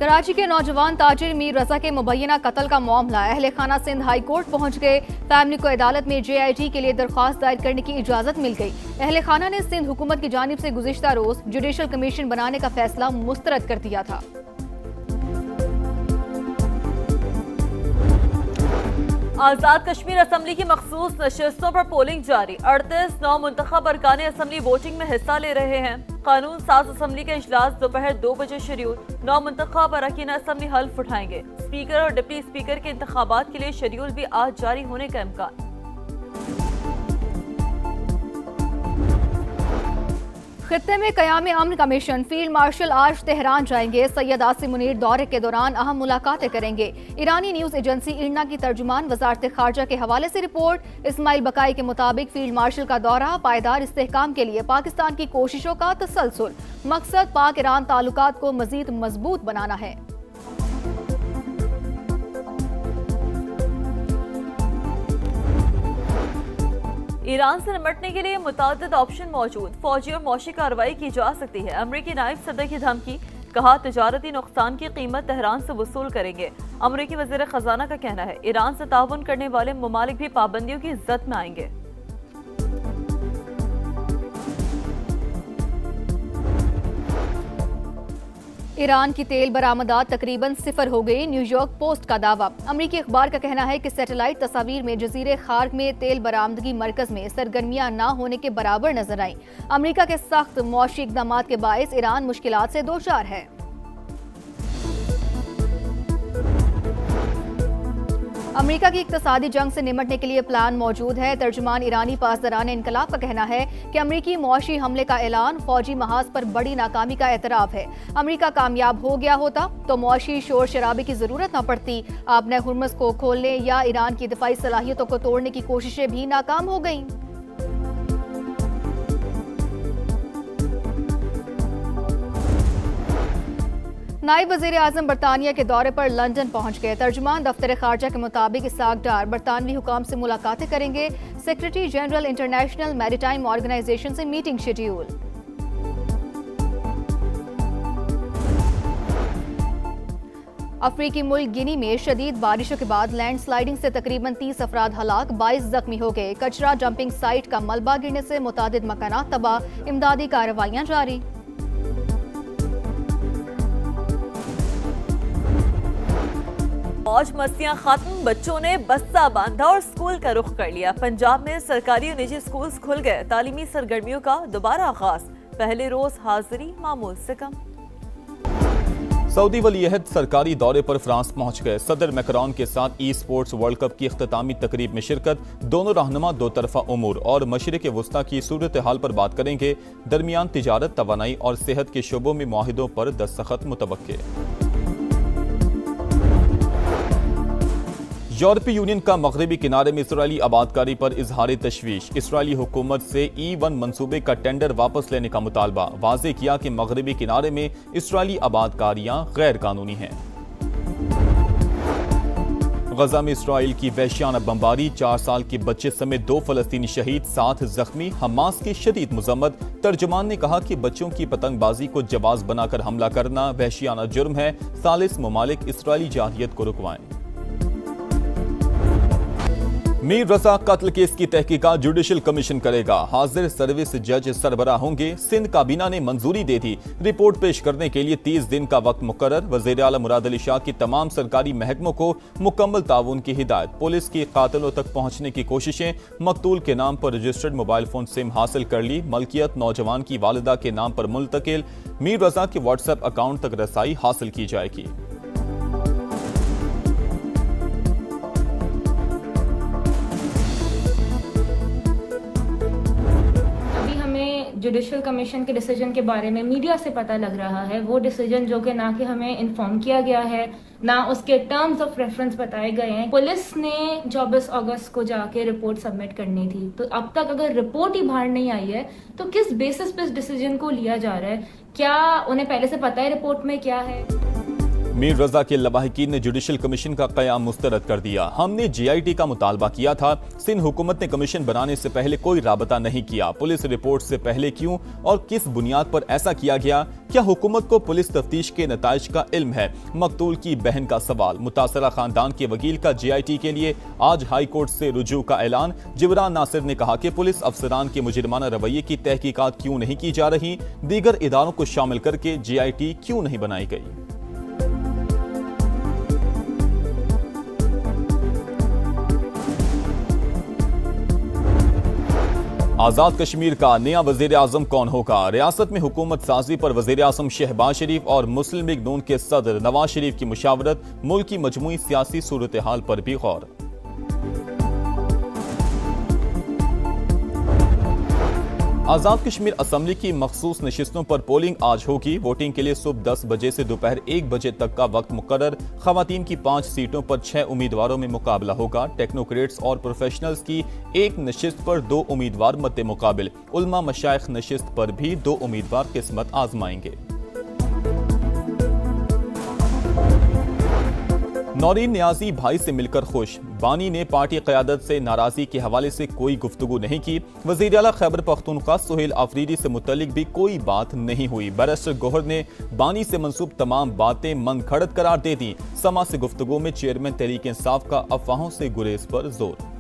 कराची के नौजवान ताजिर मीर रजा के मुबैना कत्ल का मामला अहले खाना सिंध हाई कोर्ट पहुंच गए। फैमिली को अदालत में JIT के लिए दरख्वास्त दायर करने की इजाजत मिल गई। अहले खाना ने सिंध हुकूमत की जानिब से गुज़िश्ता रोज जुडिशल कमीशन बनाने का फैसला मुस्तरद कर दिया था। आजाद कश्मीर असम्बली की मखसूस नशिस्तों पर पोलिंग जारी। 38 नौ मुंतखब अरकान असम्बली वोटिंग में हिस्सा ले रहे हैं। कानून साज असम्बली का इजलास दोपहर 2 बजे शेड्यूल। 9 मुंतखब अरकान असम्बली हल्फ उठाएंगे। स्पीकर और डिप्टी स्पीकर के इंतखाबात के लिए शेड्यूल भी आज जारी होने का इम्कान। खित्ते में क़याम अमन कमीशन फील्ड मार्शल आज तेहरान जाएंगे। सैयद आसिम मुनीर दौरे के दौरान अहम मुलाकातें करेंगे। ईरानी न्यूज एजेंसी इरना की तर्जुमान वजारत खारजा के हवाले से रिपोर्ट। इस्माइल बकाई के मुताबिक फील्ड मार्शल का दौरा पायदार इस्तेहकाम के लिए पाकिस्तान की कोशिशों का तसलसल। मकसद पाक ईरान ताल्लुकात को मजीद मजबूत बनाना है। ईरान से निपटने के लिए मुतादिद ऑप्शन मौजूद। फौजी और मौशी कार्रवाई की जा सकती है। अमरीकी नायब सदर की धमकी। कहा तजारती नुकसान की कीमत तेहरान से वसूल करेंगे। अमरीकी वज़ीर खजाना का कहना है ईरान से ताउन करने वाले ममालिक भी पाबंदियों की जद में आएंगे। ईरान की तेल बरामदात तकरीबन सिफर हो गई। न्यूयॉर्क पोस्ट का दावा। अमरीकी अखबार का कहना है कि सैटेलाइट तस्वीर में जजीरे खार्क में तेल बरामदगी मरकज में सरगर्मियां न होने के बराबर नजर आई। अमरीका के सख्त मौशी इकदाम के बायस ईरान मुश्किलात से दोचार है। अमेरिका की इक्तसादी जंग से निमटने के लिए प्लान मौजूद है। तर्जुमान ईरानी पासदारान इनकलाब का कहना है कि अमेरिकी मौशी हमले का ऐलान फौजी महाज पर बड़ी नाकामी का एतराफ है। अमेरिका कामयाब हो गया होता तो मौशी शोर शराबे की जरूरत न पड़ती। आपने हुर्मुज़ को खोलने या ईरान की दिफाई सलाहियतों को तोड़ने की कोशिशें भी नाकाम हो गईं। नायब वज़ीर आज़म बरतानिया के दौरे पर लंदन पहुंच गए। तर्जुमान दफ्तर खारजा के मुताबिक इसाक डार बरतानवी हुकाम से मुलाकातें करेंगे। Secretary general international maritime organisation से मीटिंग शेड्यूल। अफ्रीकी मुल्क गिनी में शदीद बारिशों के बाद लैंडस्लाइडिंग से तकरीबन 30 अफराद हलाक, 22 जख्मी हो गए। कचरा डंपिंग साइट का मलबा गिरने से मुतादिद मकानात तबाह। इमदादी कार्रवाइयां जारी। मौज मस्तियां खत्म। बच्चों ने बस्ता बांधा और स्कूल का रुख कर लिया। पंजाब में सरकारी और निजी स्कूल खुल गए। तालीमी सरगर्मियों का दोबारा आगाज। पहले रोज हाजिरी मामूल से कम। सऊदी वलीअहद सरकारी दौरे पर फ्रांस पहुंच गए। सदर मैक्रोन के साथ स्पोर्ट्स वर्ल्ड कप की इख्तितामी तकरीब में शिरकत। दोनों रहनुमा दो तरफा उमूर और मशरिक वस्ता की सूरत हाल पर बात करेंगे। दरमियान तिजारत, तवानाई और सेहत के शोबों में मुआहिदों पर दस्तखत मुतवक्के। यूरोपीय यूनियन का मगरबी किनारे में इसराइली आबादकारी पर इजहार तशवीश। इसराइली हुकूमत से E1 मंसूबे का टेंडर वापस लेने का मुतालबा। वाज़े किया कि मगरबी किनारे में इसराइली आबादकारियां गैर कानूनी हैं। गजा में इसराइल की वहशियाना बमबारी। 4 साल के बच्चे समेत 2 फलस्तीनी शहीद, 7 जख्मी। हमास की शदीद मुजम्मत। तर्जुमान ने कहा कि बच्चों की पतंगबाजी को जवाज बनाकर हमला करना वहशियाना जुर्म है। सालिस ममालिक इसराइली जारहियत को रुकवाएं। मीर रजा कत्ल केस की तहकीकात जुडिशल कमीशन करेगा। हाजिर सर्विस जज सरबराह होंगे। सिंध काबीना ने मंजूरी दे दी। रिपोर्ट पेश करने के लिए 30 दिन का वक्त मुकर्रर। वज़ीर आला मुराद अली शाह की तमाम सरकारी महकमों को मुकम्मल ताउन की हिदायत। पुलिस की कातिलों तक पहुंचने की कोशिशें। मकतूल के नाम पर रजिस्टर्ड मोबाइल फोन सिम हासिल कर ली। मलकियत नौजवान की वालिदा के नाम पर मुंतकिल। मीर रजा के व्हाट्सएप अकाउंट तक रसाई हासिल की जाएगी। जुडिशल कमीशन के डिसीजन के बारे में मीडिया से पता लग रहा है। वो डिसीजन जो कि ना कि हमें इन्फॉर्म किया गया है, ना उसके टर्म्स ऑफ रेफरेंस बताए गए हैं। पुलिस ने 24 अगस्त को जाके रिपोर्ट सबमिट करनी थी, तो अब तक अगर रिपोर्ट ही बाहर नहीं आई है तो किस बेसिस पे इस डिसीजन को लिया जा रहा है? क्या उन्हें पहले से पता है रिपोर्ट में क्या है? मीर रजा के लवाहिकीन ने जुडिशल कमीशन का कयाम मुस्तरद कर दिया। हमने जीआईटी का मुतालबा किया था। सिंध हुकूमत ने कमीशन बनाने से पहले कोई राबता नहीं किया। पुलिस रिपोर्ट से पहले क्यों और किस बुनियाद पर ऐसा किया गया? क्या हुकूमत को पुलिस तफ्तीश के नताइज का इल्म है? मकतूल की बहन का सवाल। मुतासरा खानदान के वकील का जीआईटी के लिए आज हाई कोर्ट से रुजू का ऐलान। जिब्रान नासिर ने कहा कि पुलिस अफसरान के मुजरिमाना रवैये की तहकीकात क्यों नहीं की जा रही? दीगर इदारों को शामिल करके जीआईटी क्यों नहीं बनाई गई? आजाद कश्मीर का नया वजीर आजम कौन होगा? रियासत में हुकूमत साजी पर वजीर आजम शहबाज शरीफ और मुस्लिम लीग नून के सदर नवाज शरीफ की मुशावरत। मुल्क की मजमूई सियासी सूरत हाल पर भी गौर। आजाद कश्मीर असम्बली की मखसूस नशिस्तों पर पोलिंग आज होगी। वोटिंग के लिए सुबह 10 बजे से दोपहर 1 बजे तक का वक्त मुकर्रर। खवातीन की 5 सीटों पर 6 उम्मीदवारों में मुकाबला होगा। टेक्नोक्रेट्स और प्रोफेशनल्स की 1 नशिस्त पर 2 उम्मीदवार मद्दे मुकाबिल। उलमा मशाइख नशिस्त पर भी 2 उम्मीदवार किस्मत आजमाएंगे। नौरीन नियाजी भाई से मिलकर खुश। बानी ने पार्टी क़यादत से नाराजगी के हवाले से कोई गुफ्तगू नहीं की। वज़ीर आला खैबर पख्तूनख्वा सुहेल आफरीदी से मुतल्लिक भी कोई बात नहीं हुई। बैरिस्टर गौहर ने बानी से मंसूब तमाम बातें मनखड़त करार दे दी। समा से गुफ्तगू में चेयरमैन तहरीक इंसाफ का अफवाहों से गुरेज पर जोर।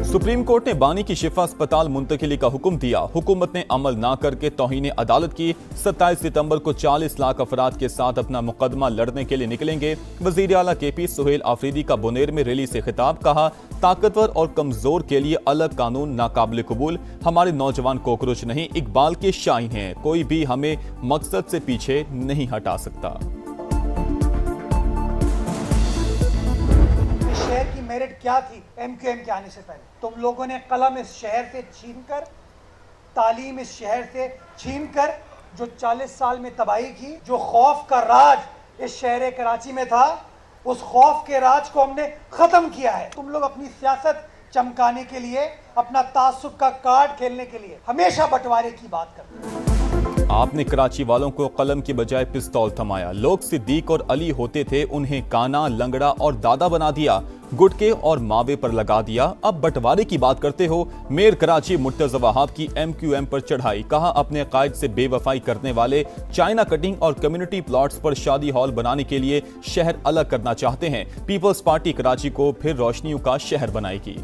सुप्रीम कोर्ट ने बानी की शिफा अस्पताल मुंतकिली का हुक्म दिया। हुकूमत ने अमल ना करके तौहीन अदालत की। 27 सितंबर को 40 लाख अफराद के साथ अपना मुकदमा लड़ने के लिए निकलेंगे। वजीर आला केपी सुहेल आफरीदी का बुनेर में रैली से खिताब। कहा, ताकतवर और कमजोर के लिए अलग कानून नाकाबिल कबूल। हमारे नौजवान कोकरोच नहीं, इकबाल के शाहीन हैं। कोई भी हमें मकसद से पीछे नहीं हटा सकता। शहर की मेरिट क्या थी एमक्यूएम के आने से पहले? तुम लोगों ने कलम इस शहर से छीनकर, तालीम इस शहर से छीनकर जो 40 साल में तबाही की, जो खौफ का राज इस शहर कराची में था, उस खौफ के राज को हमने खत्म किया है। तुम लोग अपनी सियासत चमकाने के लिए, अपना तासुब का कार्ड खेलने के लिए हमेशा बंटवारे की बात करते हैं। आपने कराची वालों को कलम की बजाय पिस्तौल थमाया। लोग सिद्दीक और अली होते थे, उन्हें काना, लंगड़ा और दादा बना दिया। गुटके और मावे पर लगा दिया। अब बंटवारे की बात करते हो। मेयर कराची मुर्तज़ा वहाब की एमक्यूएम पर चढ़ाई। कहा, अपने कायद से बेवफाई करने वाले चाइना कटिंग और कम्युनिटी प्लॉट्स पर शादी हॉल बनाने के लिए शहर अलग करना चाहते हैं। पीपल्स पार्टी कराची को फिर रोशनियों का शहर बनाएगी।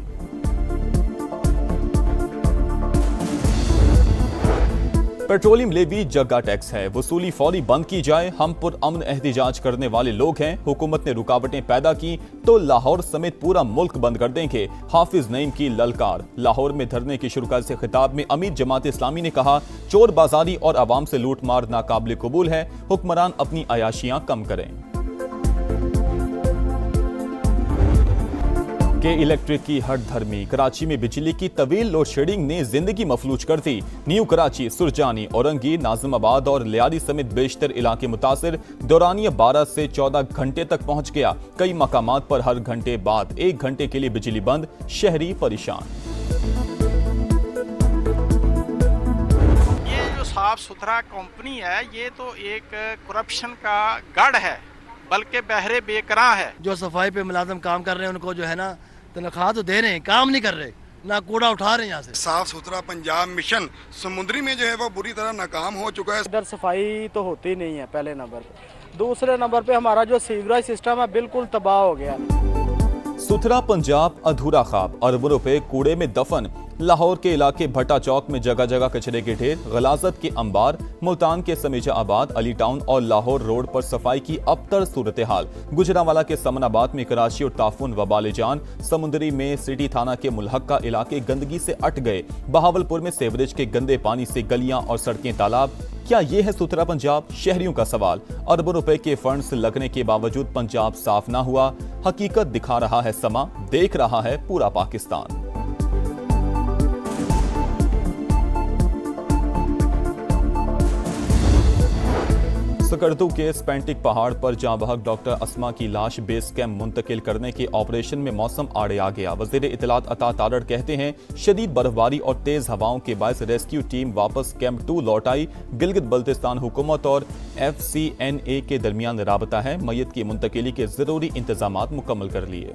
पेट्रोलियम लेवी जग्गा टैक्स है, वसूली फौरी बंद की जाए। हम पुरअमन एहतिजाज करने वाले लोग हैं। हुकूमत ने रुकावटें पैदा की तो लाहौर समेत पूरा मुल्क बंद कर देंगे। हाफिज नईम की ललकार। लाहौर में धरने की शुरुआत से खिताब में अमीर जमात इस्लामी ने कहा, चोर बाजारी और आवाम से लूट मार नाकाबिल कबूल है। हुक्मरान अपनी अयाशियां कम करें। के इलेक्ट्रिक की हट धर्मी। कराची में बिजली की तवील लोड शेडिंग ने जिंदगी मफलूज कर दी। न्यू कराची, सुरजानी, औरंगी, नाजिमाबाद और लियारी समेत बेशतर इलाके मुतासिर। दौरानिया 12 से 14 घंटे तक पहुंच गया। कई मकामात पर हर घंटे बाद 1 घंटे के लिए बिजली बंद। शहरी परेशान। ये जो साफ सुथरा कंपनी है, ये तो एक करप्शन का गढ़ है, बल्कि बहरे बेकरां है। जो सफाई पे मुलाजम काम कर रहे हैं उनको जो है ना तनख्वाह तो दे रहे हैं, काम नहीं कर रहे, ना कूड़ा उठा रहे हैं यहाँ से। साफ सुथरा पंजाब मिशन समुद्री में जो है वो बुरी तरह नाकाम हो चुका है। इधर सफाई तो होती नहीं है पहले नंबर पे। दूसरे नंबर पे हमारा जो सीवरेज सिस्टम है बिल्कुल तबाह हो गया। सुथरा पंजाब अधूरा ख्वाब। अरबों रुपए कूड़े में दफन। लाहौर के इलाके भट्टा चौक में जगह जगह कचरे के ढेर, गलाजत के अंबार। मुल्तान के समीजा आबाद, अली टाउन और लाहौर रोड पर सफाई की अबतर सूरत हाल। गुजरांवाला के समनाबाद में कराची और ताफुन वबाले जान। समुंदरी में सिटी थाना के मुलहक्का इलाके गंदगी से अट गए। बहावलपुर में सेवरेज के गंदे पानी से गलियां और सड़कें तालाब। क्या ये है सुथरा पंजाब? शहरियों का सवाल। अरबों रुपए के फंड्स लगने के बावजूद पंजाब साफ ना हुआ। हकीकत दिखा रहा है समा, देख रहा है पूरा पाकिस्तान। सकरदू के स्पेंटिक पहाड़ पर जाँ बहक डॉक्टर अस्मा की लाश बेस कैंप मुंतकिल करने के ऑपरेशन में मौसम आड़े आ गया। वजीर इत्तलात अता तारड़ कहते हैं शदीद बर्फबारी और तेज हवाओं के बायस रेस्क्यू टीम वापस कैंप 2 लौट आई। गिलगित बल्तिस्तान हुकूमत और FCNA के दरमियान राबता है। मय्यत की मुंतकिली के जरूरी इंतजाम मुकम्मल कर लिए।